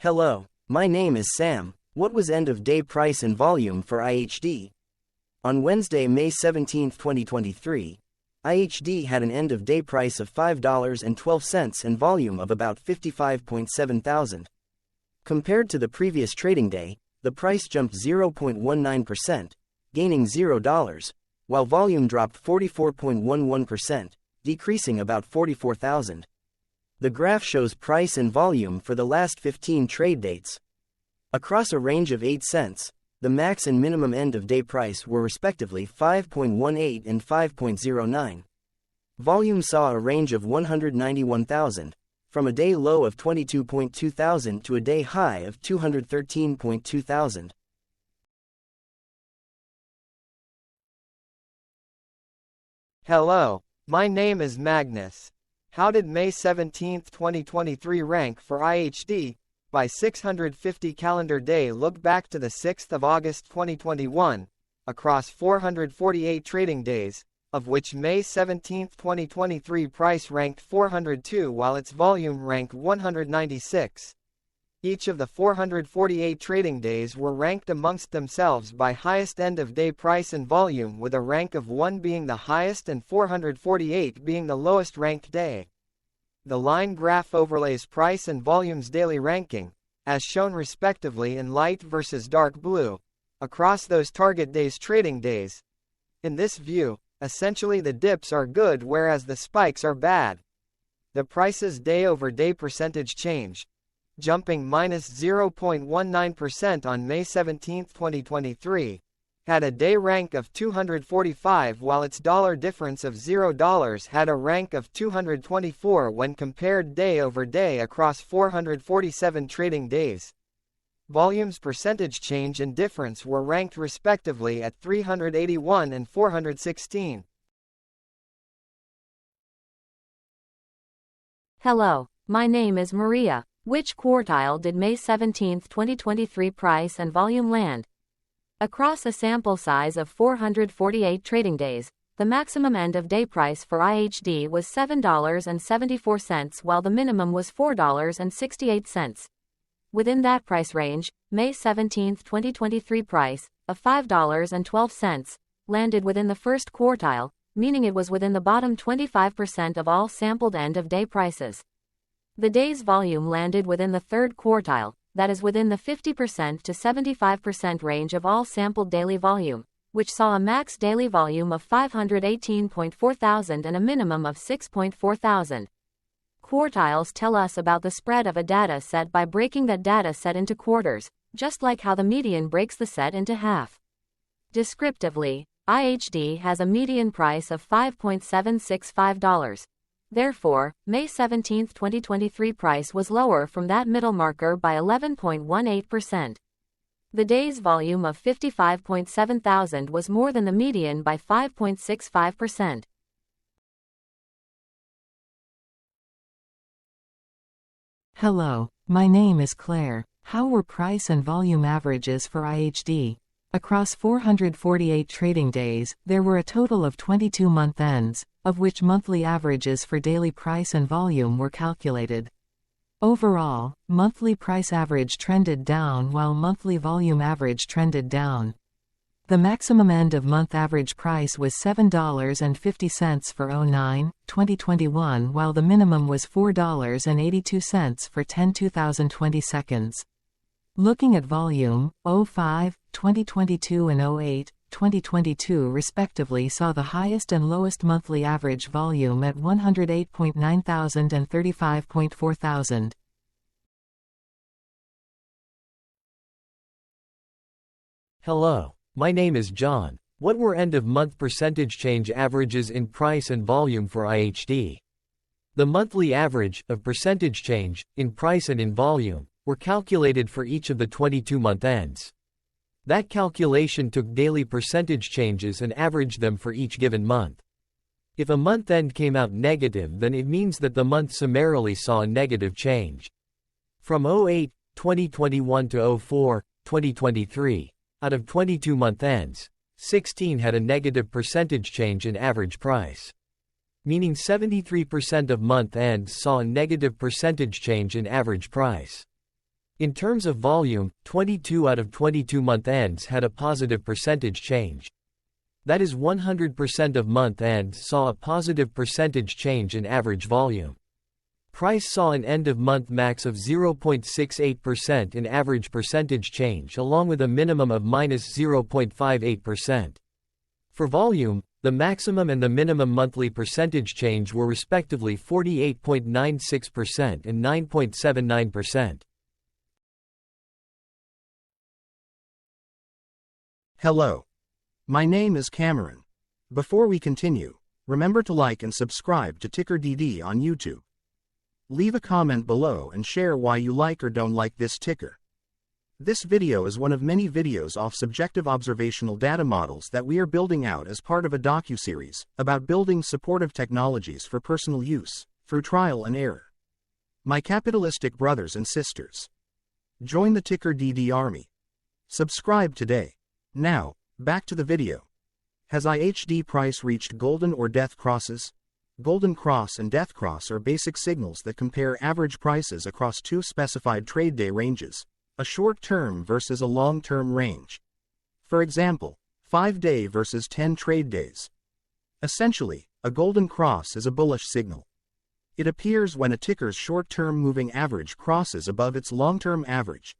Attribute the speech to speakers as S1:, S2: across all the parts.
S1: Hello, my name is Sam. What was end of day price and volume for IHD? On Wednesday, May 17, 2023, IHD had an end of day price of $5.12 and volume of about 55.7 thousand. Compared to the previous trading day, the price jumped 0.19%, gaining $0, while volume dropped 44.11%, decreasing about 44,000. The graph shows price and volume for the last 15 trade dates. Across a range of 8 cents, the max and minimum end of day price were respectively 5.18 and 5.09. Volume saw a range of 191,000, from a day low of 22.2 thousand to a day high of 213.2 thousand.
S2: Hello, my name is Magnus. How did May 17, 2023 rank for IHD? By 650 calendar day, look back to the 6th of August 2021, across 448 trading days, of which May 17, 2023 price ranked 402 while its volume ranked 196. Each of the 448 trading days were ranked amongst themselves by highest end of day price and volume, with a rank of 1 being the highest and 448 being the lowest ranked day. The line graph overlays price and volume's daily ranking, as shown respectively in light versus dark blue, across those target days' trading days. In this view, essentially the dips are good whereas the spikes are bad. The price's day-over-day percentage change, jumping -0.19% on May 17, 2023, had a day rank of 245 while its dollar difference of $0 had a rank of 224 when compared day over day across 447 trading days. Volume's percentage change and difference were ranked respectively at 381 and 416.
S3: Hello, my name is Maria. Which quartile did May 17, 2023 price and volume land? Across a sample size of 448 trading days, the maximum end of day price for IHD was $7.74 while the minimum was $4.68. Within that price range, May 17, 2023 price, of $5.12, landed within the first quartile, meaning it was within the bottom 25% of all sampled end of day prices. The day's volume landed within the third quartile, that is within the 50% to 75% range of all sampled daily volume, which saw a max daily volume of 518.4 thousand and a minimum of 6.4 thousand. Quartiles tell us about the spread of a data set by breaking that data set into quarters, just like how the median breaks the set into half. Descriptively, IHD has a median price of $5.765. Therefore, May 17, 2023 price was lower from that middle marker by 11.18%. The day's volume of 55.7 thousand was more than the median by 5.65%.
S4: Hello, my name is Claire. How were price and volume averages for IHD? Across 448 trading days, there were a total of 22 month ends, of which monthly averages for daily price and volume were calculated. Overall, monthly price average trended down while monthly volume average trended down. The maximum end of month average price was $7.50 for 09/2021 while the minimum was $4.82 for 10/2020 seconds. Looking at volume, 05/2022 and 08/2022 respectively saw the highest and lowest monthly average volume at 108.9 thousand and 35.4 thousand.
S5: Hello, my name is John. What were end-of-month percentage change averages in price and volume for IHD? The monthly average of percentage change in price and in volume were calculated for each of the 22-month ends. That calculation took daily percentage changes and averaged them for each given month. If a month end came out negative, then it means that the month summarily saw a negative change. From 08/2021 to 04/2023, out of 22 month ends, 16 had a negative percentage change in average price. Meaning 73% of month ends saw a negative percentage change in average price. In terms of volume, 22 out of 22 month ends had a positive percentage change. That is 100% of month ends saw a positive percentage change in average volume. Price saw an end-of-month max of 0.68% in average percentage change along with a minimum of -0.58%. For volume, the maximum and the minimum monthly percentage change were respectively 48.96% and 9.79%.
S6: Hello. My name is Cameron. Before we continue, remember to like and subscribe to TickerDD on YouTube. Leave a comment below and share why you like or don't like this ticker. This video is one of many videos off subjective observational data models that we are building out as part of a docuseries about building supportive technologies for personal use, through trial and error. My capitalistic brothers and sisters, join the TickerDD army. Subscribe today. Now, back to the video. Has IHD price reached golden or death crosses? Golden cross and death cross are basic signals that compare average prices across two specified trade day ranges, a short-term versus a long-term range. For example, 5-day versus 10 trade days. Essentially, a golden cross is a bullish signal. It appears when a ticker's short-term moving average crosses above its long-term average.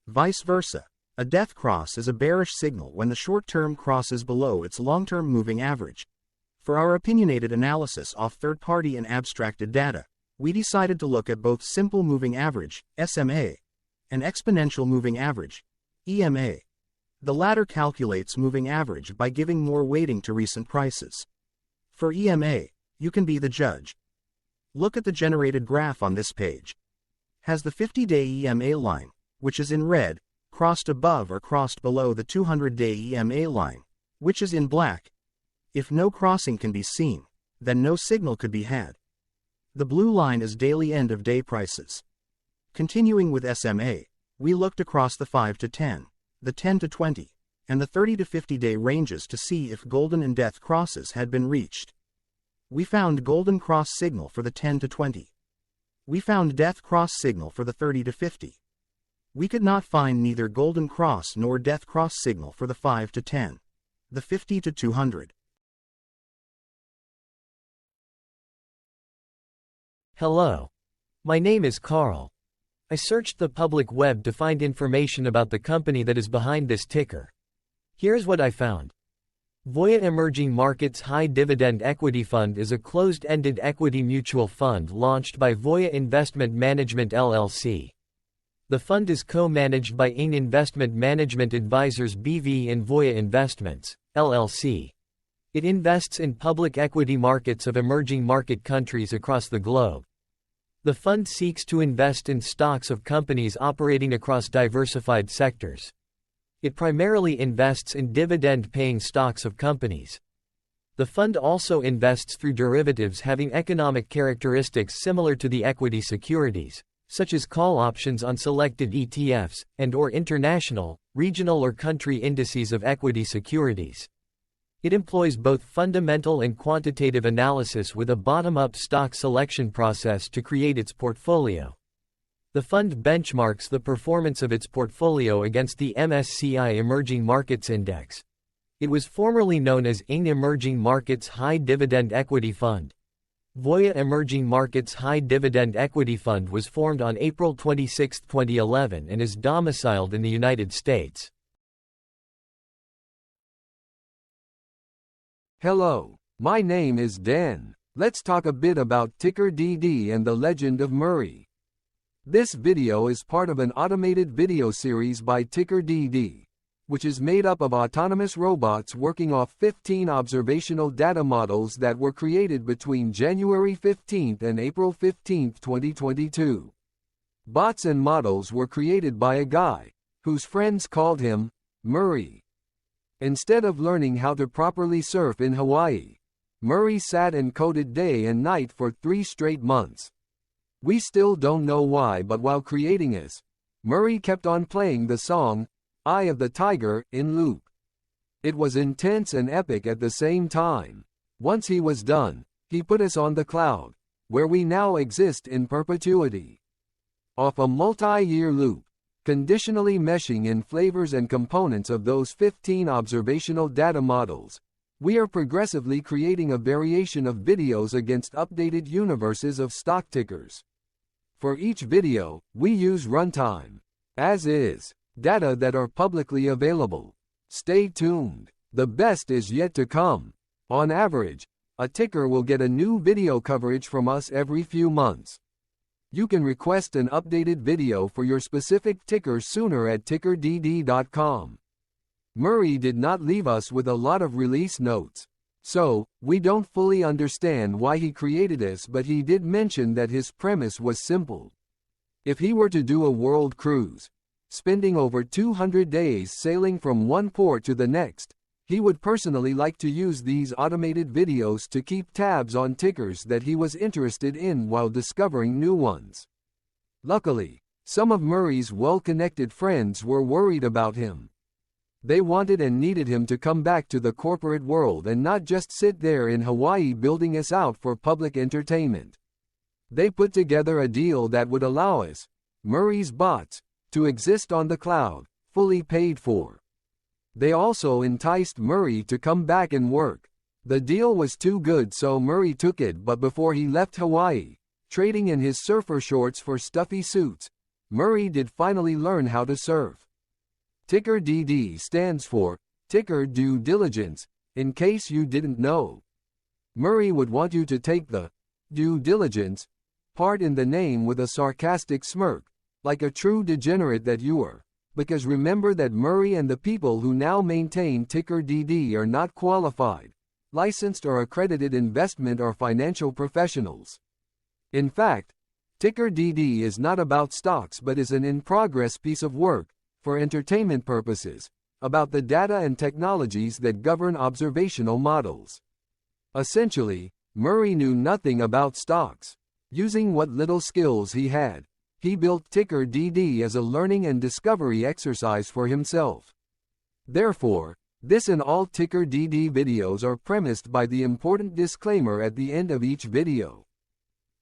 S6: Vice versa, a death cross is a bearish signal when the short-term crosses below its long-term moving average. For our opinionated analysis off third-party and abstracted data, we decided to look at both simple moving average, SMA, and exponential moving average, EMA. The latter calculates moving average by giving more weighting to recent prices. For EMA, you can be the judge. Look at the generated graph on this page. Has the 50-day EMA line, which is in red, crossed above or crossed below the 200-day EMA line, which is in black? If no crossing can be seen, then no signal could be had. The blue line is daily end-of-day prices. Continuing with SMA, we looked across the 5 to 10, the 10 to 20, and the 30 to 50-day ranges to see if golden and death crosses had been reached. We found golden cross signal for the 10 to 20. We found death cross signal for the 30 to 50. We could not find neither golden cross nor death cross signal for the 5 to 10, the 50 to 200.
S5: Hello. My name is Carl. I searched the public web to find information about the company that is behind this ticker. Here's what I found. Voya Emerging Markets High Dividend Equity Fund is a closed-ended equity mutual fund launched by Voya Investment Management LLC. The fund is co-managed by IHD Investment Management Advisors BV and Voya Investments, LLC. It invests in public equity markets of emerging market countries across the globe. The fund seeks to invest in stocks of companies operating across diversified sectors. It primarily invests in dividend-paying stocks of companies. The fund also invests through derivatives having economic characteristics similar to the equity securities, such as call options on selected ETFs, and/or international, regional or country indices of equity securities. It employs both fundamental and quantitative analysis with a bottom-up stock selection process to create its portfolio. The fund benchmarks the performance of its portfolio against the MSCI Emerging Markets Index. It was formerly known as IHD Emerging Markets High Dividend Equity Fund. Voya Emerging Markets High Dividend Equity Fund was formed on April 26, 2011 and is domiciled in the United States.
S7: Hello, my name is Dan. Let's talk a bit about TickerDD and the legend of Murray. This video is part of an automated video series by TickerDD, which is made up of autonomous robots working off 15 observational data models that were created between January 15 and April 15, 2022. Bots and models were created by a guy, whose friends called him Murray. Instead of learning how to properly surf in Hawaii, Murray sat and coded day and night for 3 straight months. We still don't know why, but while creating this, Murray kept on playing the song, Eye of the Tiger, in loop. It was intense and epic at the same time. Once he was done, he put us on the cloud, where we now exist in perpetuity. Off a multi-year loop, conditionally meshing in flavors and components of those 15 observational data models. We are progressively creating a variation of videos against updated universes of stock tickers. For each video, we use runtime, as is, data that are publicly available. Stay tuned. The best is yet to come. On average, a ticker will get a new video coverage from us every few months. You can request an updated video for your specific ticker sooner at TickerDD.com. Murray did not leave us with a lot of release notes. So, we don't fully understand why he created this, but he did mention that his premise was simple. If he were to do a world cruise, spending over 200 days sailing from one port to the next, he would personally like to use these automated videos to keep tabs on tickers that he was interested in while discovering new ones. Luckily, some of Murray's well-connected friends were worried about him. They wanted and needed him to come back to the corporate world and not just sit there in Hawaii building us out for public entertainment. They put together a deal that would allow us, Murray's bots, to exist on the cloud, fully paid for. They also enticed Murray to come back and work. The deal was too good, so Murray took it, but before he left Hawaii, trading in his surfer shorts for stuffy suits, Murray did finally learn how to surf. TickerDD stands for Ticker Due Diligence, in case you didn't know. Murray would want you to take the due diligence part in the name with a sarcastic smirk, like a true degenerate that you are, because remember that Murray and the people who now maintain TickerDD are not qualified, licensed or accredited investment or financial professionals. In fact, TickerDD is not about stocks but is an in-progress piece of work, for entertainment purposes, about the data and technologies that govern observational models. Essentially, Murray knew nothing about stocks. Using what little skills he had, he built TickerDD as a learning and discovery exercise for himself. Therefore, this and all TickerDD videos are premised by the important disclaimer at the end of each video.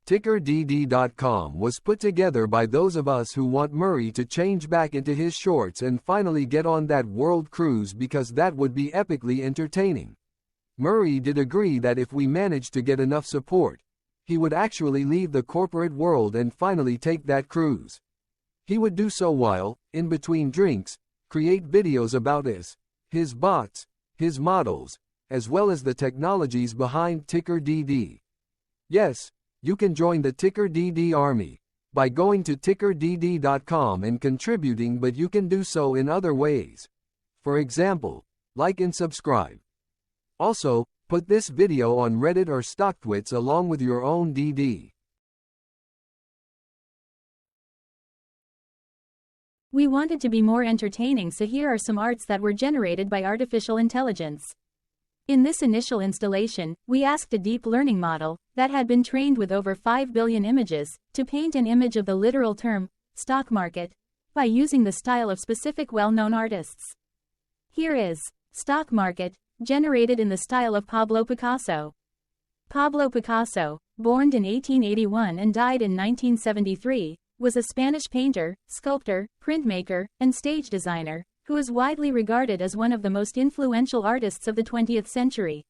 S7: TickerDD.com was put together by those of us who want Murray to change back into his shorts and finally get on that world cruise, because that would be epically entertaining. Murray did agree that if we managed to get enough support, he would actually leave the corporate world and finally take that cruise. He would do so while, in between drinks, create videos about us, his bots, his models, as well as the technologies behind TickerDD. Yes, you can join the TickerDD army by going to TickerDD.com and contributing, but you can do so in other ways. For example, like and subscribe. Also, put this video on Reddit or StockTwits along with your own DD.
S8: We wanted to be more entertaining, so here are some arts that were generated by artificial intelligence. In this initial installation, we asked a deep learning model, that had been trained with over 5 billion images, to paint an image of the literal term, stock market, by using the style of specific well-known artists. Here is stock market, generated in the style of Pablo Picasso. Pablo Picasso, born in 1881 and died in 1973, was a Spanish painter, sculptor, printmaker, and stage designer, who is widely regarded as one of the most influential artists of the 20th century.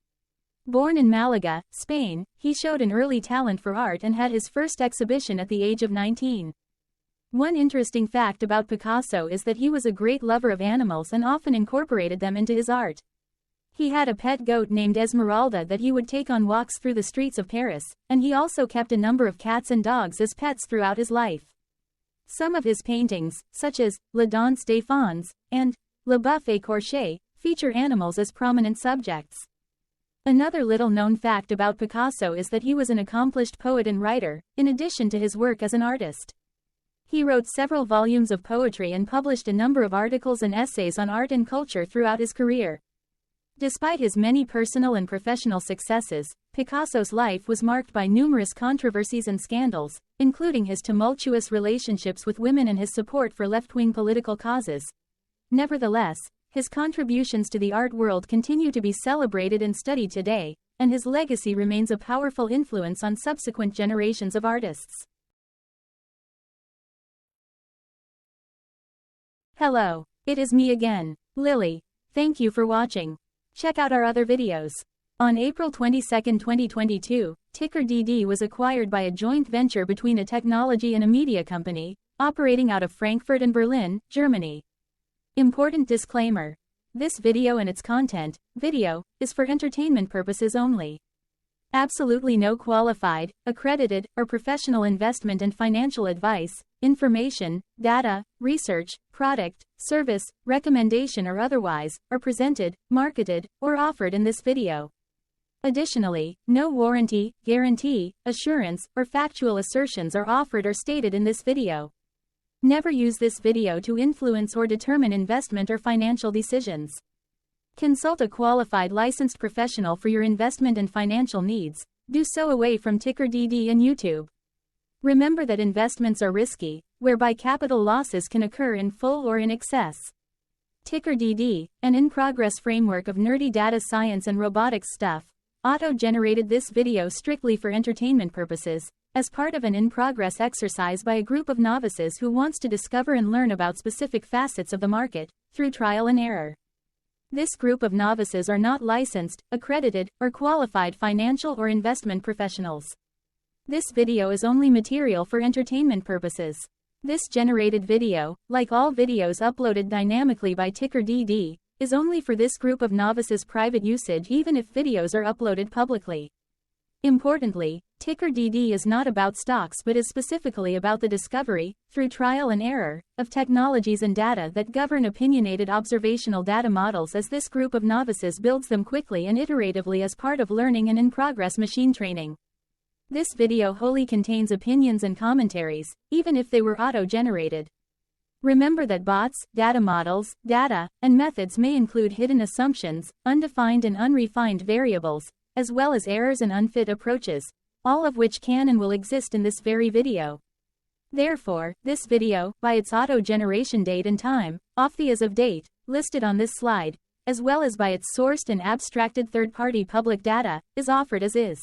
S8: Born in Malaga, Spain, he showed an early talent for art and had his first exhibition at the age of 19. One interesting fact about Picasso is that he was a great lover of animals and often incorporated them into his art. He had a pet goat named Esmeralda that he would take on walks through the streets of Paris, and he also kept a number of cats and dogs as pets throughout his life. Some of his paintings, such as La Danse des Fauns and Le Bœuf Écorché, feature animals as prominent subjects. Another little-known fact about Picasso is that he was an accomplished poet and writer, in addition to his work as an artist. He wrote several volumes of poetry and published a number of articles and essays on art and culture throughout his career. Despite his many personal and professional successes, Picasso's life was marked by numerous controversies and scandals, including his tumultuous relationships with women and his support for left-wing political causes. Nevertheless, his contributions to the art world continue to be celebrated and studied today, and his legacy remains a powerful influence on subsequent generations of artists. Hello, it is me again, Lily. Thank you for watching. Check out our other videos. On April 22, 2022, TickerDD was acquired by a joint venture between a technology and a media company, operating out of Frankfurt and Berlin, Germany. Important disclaimer. This video and its content, is for entertainment purposes only. Absolutely no qualified, accredited, or professional investment and financial advice, information, data, research, product, service, recommendation or otherwise, are presented, marketed, or offered in this video. Additionally, no warranty, guarantee, assurance, or factual assertions are offered or stated in this video. Never use this video to influence or determine investment or financial decisions. Consult a qualified licensed professional for your investment and financial needs. Do so away from TickerDD and YouTube. Remember that investments are risky, whereby capital losses can occur in full or in excess. TickerDD, an in-progress framework of nerdy data science and robotics stuff, auto-generated this video strictly for entertainment purposes, as part of an in-progress exercise by a group of novices who wants to discover and learn about specific facets of the market, through trial and error. This group of novices are not licensed, accredited, or qualified financial or investment professionals. This video is only material for entertainment purposes. This generated video, like all videos uploaded dynamically by TickerDD, is only for this group of novices' private usage even if videos are uploaded publicly. Importantly, TickerDD is not about stocks but is specifically about the discovery, through trial and error, of technologies and data that govern opinionated observational data models as this group of novices builds them quickly and iteratively as part of learning and in-progress machine training. This video wholly contains opinions and commentaries, even if they were auto-generated. Remember that bots, data models, data, and methods may include hidden assumptions, undefined and unrefined variables, as well as errors and unfit approaches, all of which can and will exist in this very video. Therefore, this video, by its auto-generation date and time, off the as of date, listed on this slide, as well as by its sourced and abstracted third-party public data, is offered as is.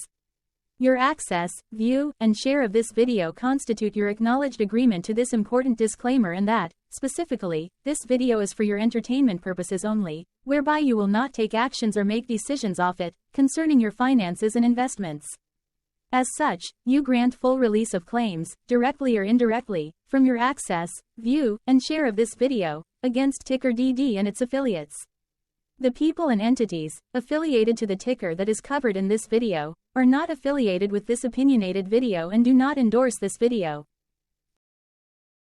S8: Your access, view, and share of this video constitute your acknowledged agreement to this important disclaimer and that, specifically, this video is for your entertainment purposes only, whereby you will not take actions or make decisions off it, concerning your finances and investments. As such, you grant full release of claims, directly or indirectly, from your access, view, and share of this video, against TickerDD and its affiliates. The people and entities, affiliated to the ticker that is covered in this video, are not affiliated with this opinionated video and do not endorse this video.